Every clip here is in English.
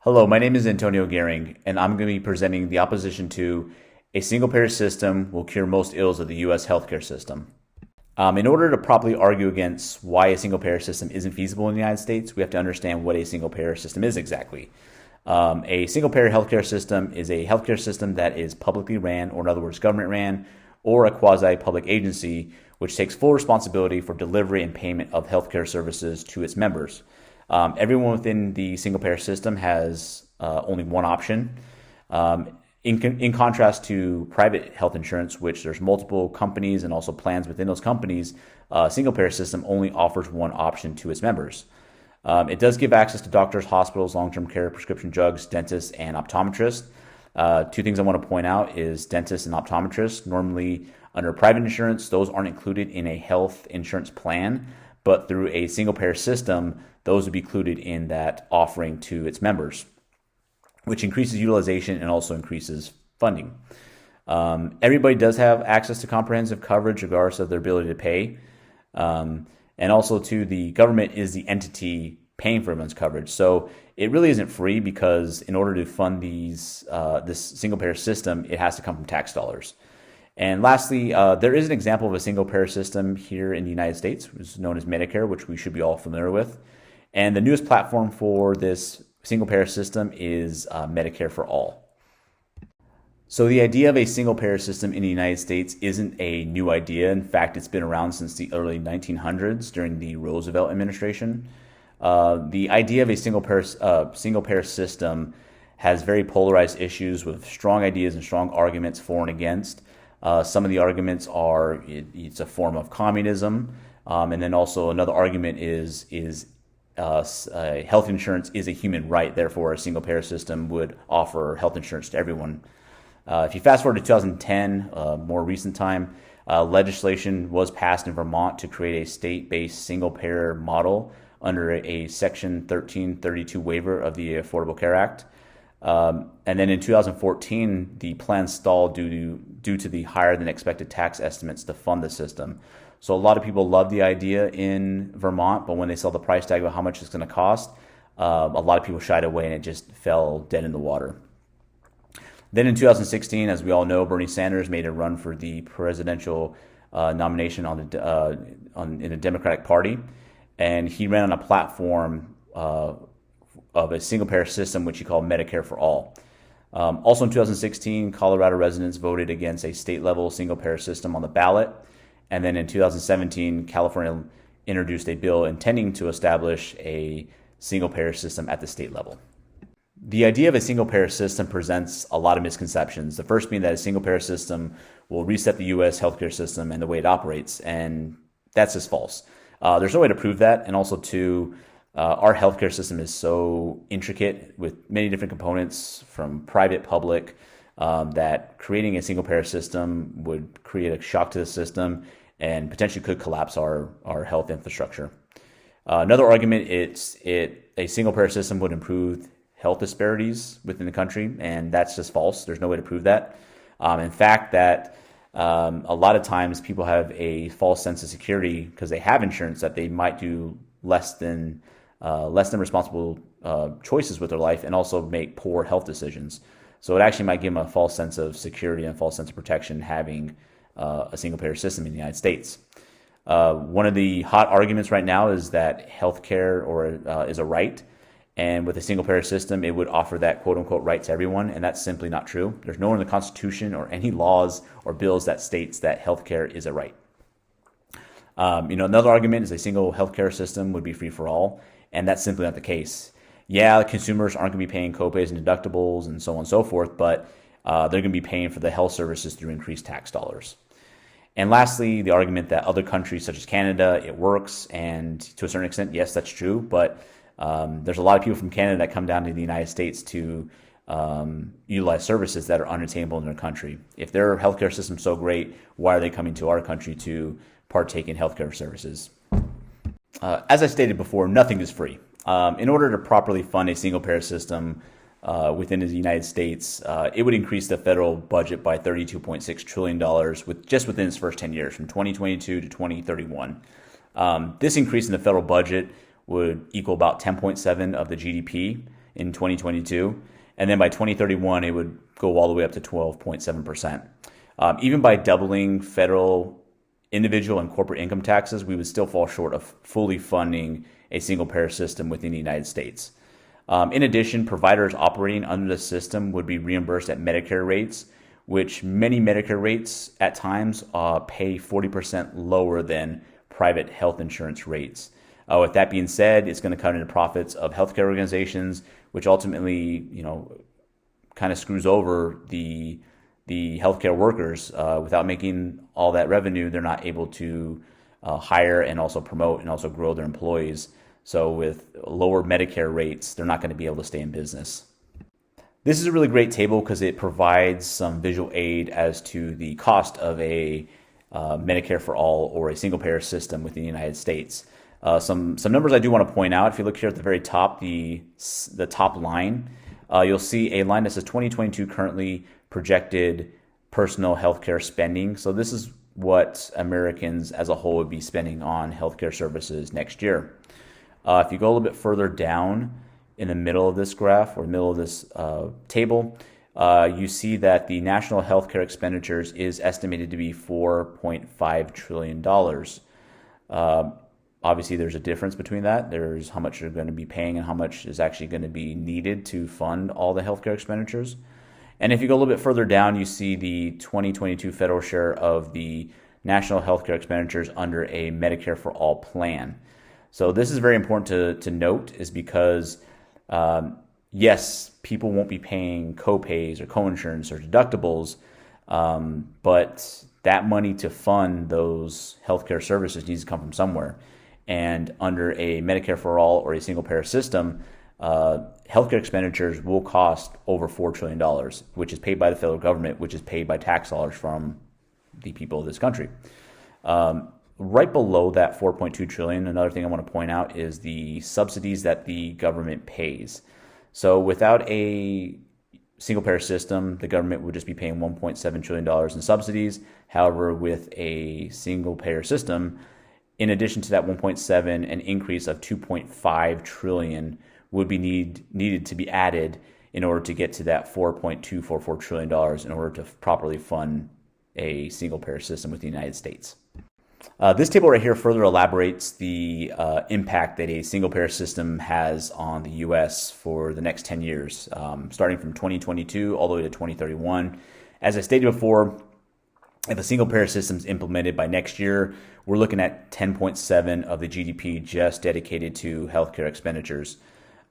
Hello, my name is Antonio Gering, and I'm going to be presenting the opposition to a single-payer system will cure most ills of the U.S. healthcare system. In order to properly argue against why a single-payer system isn't feasible in the United States, we have to understand what a single-payer system is exactly. A single-payer healthcare system is a healthcare system that is publicly ran, or in other words, government ran, or a quasi-public agency which takes full responsibility for delivery and payment of healthcare services to its members. Everyone within the single-payer system has only one option. In contrast to private health insurance, which there's multiple companies and also plans within those companies, single-payer system only offers one option to its members. It does give access to doctors, hospitals, long-term care, prescription drugs, dentists, and optometrists. Two things I want to point out is dentists and optometrists. Normally, under private insurance, those aren't included in a health insurance plan, but through a single-payer system, those would be included in that offering to its members, which increases utilization and also increases funding. Everybody does have access to comprehensive coverage regardless of their ability to pay. And also, too, the government is the entity paying for everyone's coverage. So it really isn't free because in order to fund this single-payer system, it has to come from tax dollars. And lastly, there is an example of a single-payer system here in the United States, which is known as Medicare, which we should be all familiar with. And the newest platform for this single-payer system is Medicare for All. So the idea of a single-payer system in the United States isn't a new idea. In fact, it's been around since the early 1900s during the Roosevelt administration. The idea of a single-payer system has very polarized issues with strong ideas and strong arguments for and against. Some of the arguments are it's a form of communism, and then also another argument is health insurance is a human right. Therefore, a single-payer system would offer health insurance to everyone. If you fast forward to 2010, more recent time, legislation was passed in Vermont to create a state-based single-payer model under a Section 1332 waiver of the Affordable Care Act. And then in 2014, the plan stalled due to the higher than expected tax estimates to fund the system. So a lot of people love the idea in Vermont, but when they saw the price tag of how much it's going to cost, a lot of people shied away and it just fell dead in the water. Then in 2016, as we all know, Bernie Sanders made a run for the presidential nomination in the Democratic Party, and he ran on a platform of a single-payer system, which he called Medicare for All. Also in 2016, Colorado residents voted against a state-level single-payer system on the ballot. And then in 2017, California introduced a bill intending to establish a single-payer system at the state level. The idea of a single-payer system presents a lot of misconceptions. The first being that a single-payer system will reset the U.S. healthcare system and the way it operates, and that's just false. There's no way to prove that, and also our healthcare system is so intricate with many different components from private, public, that creating a single-payer system would create a shock to the system and potentially could collapse our health infrastructure. Another argument, a single-payer system would improve health disparities within the country, and that's just false. There's no way to prove that. In fact, that a lot of times people have a false sense of security because they have insurance that they might do less than responsible choices with their life and also make poor health decisions. So it actually might give them a false sense of security and a false sense of protection having a single-payer system in the United States. One of the hot arguments right now is that healthcare is a right, and with a single-payer system, it would offer that quote-unquote right to everyone, and that's simply not true. There's nowhere in the Constitution or any laws or bills that states that healthcare is a right. Another argument is a single healthcare system would be free for all, and that's simply not the case. Yeah, consumers aren't going to be paying copays and deductibles and so on and so forth, but they're going to be paying for the health services through increased tax dollars. And lastly, the argument that other countries such as Canada, it works, and to a certain extent, yes, that's true, but there's a lot of people from Canada that come down to the United States to utilize services that are unattainable in their country. If their healthcare system's so great, why are they coming to our country to partake in healthcare services? As I stated before, nothing is free. In order to properly fund a single-payer system within the United States, it would increase the federal budget by $32.6 trillion within its first 10 years, from 2022 to 2031. This increase in the federal budget would equal about 10.7 of the GDP, in 2022. And then by 2031, it would go all the way up to 12.7%. Even by doubling federal, individual, and corporate income taxes, we would still fall short of fully funding a single-payer system within the United States. In addition, providers operating under the system would be reimbursed at Medicare rates, which many Medicare rates at times pay 40% lower than private health insurance rates. With that being said, it's going to cut into profits of healthcare organizations, which ultimately, kind of screws over the healthcare workers. Without making all that revenue, they're not able to hire and also promote and also grow their employees. So with lower Medicare rates, they're not going to be able to stay in business. This is a really great table because it provides some visual aid as to the cost of a Medicare for all or a single payer system within the United States. Some numbers I do want to point out. If you look here at the very top, the top line, you'll see a line that says 2022 currently projected personal healthcare spending. So this is what Americans as a whole would be spending on healthcare services next year. If you go a little bit further down in the middle of this graph or middle of this table, you see that the national healthcare expenditures is estimated to be $4.5 trillion. Obviously, there's a difference between that. There's how much you're going to be paying and how much is actually going to be needed to fund all the healthcare expenditures. And if you go a little bit further down, you see the 2022 federal share of the national healthcare expenditures under a Medicare for All plan. So this is very important to note, is because yes, people won't be paying co-pays or co-insurance or deductibles, but that money to fund those healthcare services needs to come from somewhere. And under a Medicare for All or a single payer system, healthcare expenditures will cost over $4 trillion, which is paid by the federal government, which is paid by tax dollars from the people of this country. Right below that 4.2 trillion, another thing I want to point out is the subsidies that the government pays. So without a single payer system, the government would just be paying $1.7 trillion in subsidies. However, with a single payer system, in addition to that 1.7, an increase of 2.5 trillion would be needed to be added in order to get to that $4.244 trillion in order to properly fund a single payer system with the United States. This table right here further elaborates the impact that a single payer system has on the U.S. for the next 10 years, starting from 2022 all the way to 2031. As I stated before, if a single payer system is implemented by next year, we're looking at 10.7 of the GDP just dedicated to healthcare expenditures,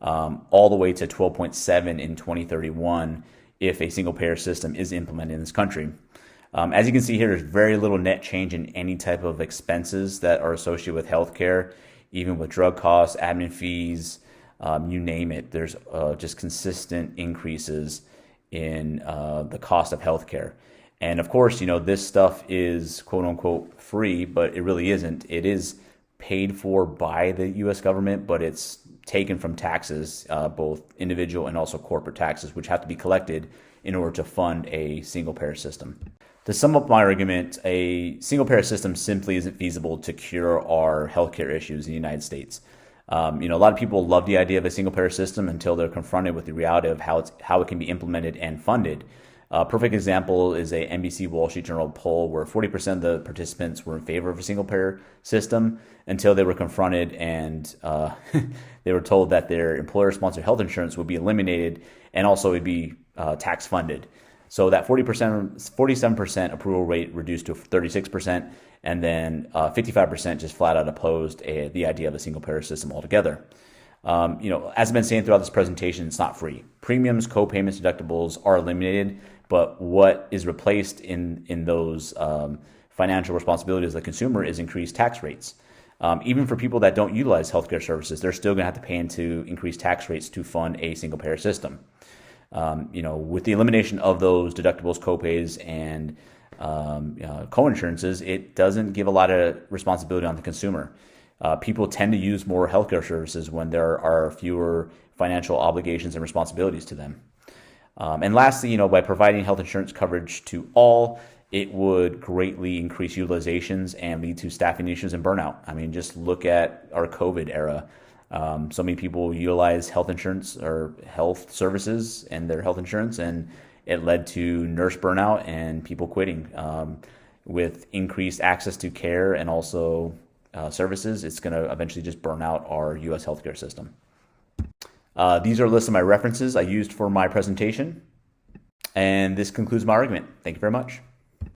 all the way to 12.7 in 2031 if a single payer system is implemented in this country. As you can see here, there's very little net change in any type of expenses that are associated with healthcare, even with drug costs, admin fees, you name it. There's just consistent increases in the cost of healthcare. And of course, this stuff is quote unquote free, but it really isn't. It is paid for by the U.S. government, but it's taken from taxes, both individual and also corporate taxes, which have to be collected in order to fund a single payer system. To sum up my argument, a single payer system simply isn't feasible to cure our healthcare issues in the United States. A lot of people love the idea of a single payer system until they're confronted with the reality of how it can be implemented and funded. A perfect example is a NBC Wall Street Journal poll where 40% of the participants were in favor of a single payer system until they were confronted and they were told that their employer-sponsored health insurance would be eliminated and also would be tax funded. So that 47% approval rate reduced to 36%, and then 55% just flat out opposed the idea of a single payer system altogether. As I've been saying throughout this presentation, it's not free. Premiums, co-payments, deductibles are eliminated, but what is replaced in those financial responsibilities of the consumer is increased tax rates. Even for people that don't utilize healthcare services, they're still going to have to pay into increased tax rates to fund a single payer system. With the elimination of those deductibles, co-pays, and co-insurances, it doesn't give a lot of responsibility on the consumer. People tend to use more healthcare services when there are fewer financial obligations and responsibilities to them. And lastly, by providing health insurance coverage to all, it would greatly increase utilizations and lead to staffing issues and burnout. I mean, just look at our COVID era. So many people utilize health insurance or health services and their health insurance, and it led to nurse burnout and people quitting. With increased access to care and also services, it's going to eventually just burn out our U.S. healthcare system. These are a list of my references I used for my presentation, and this concludes my argument. Thank you very much.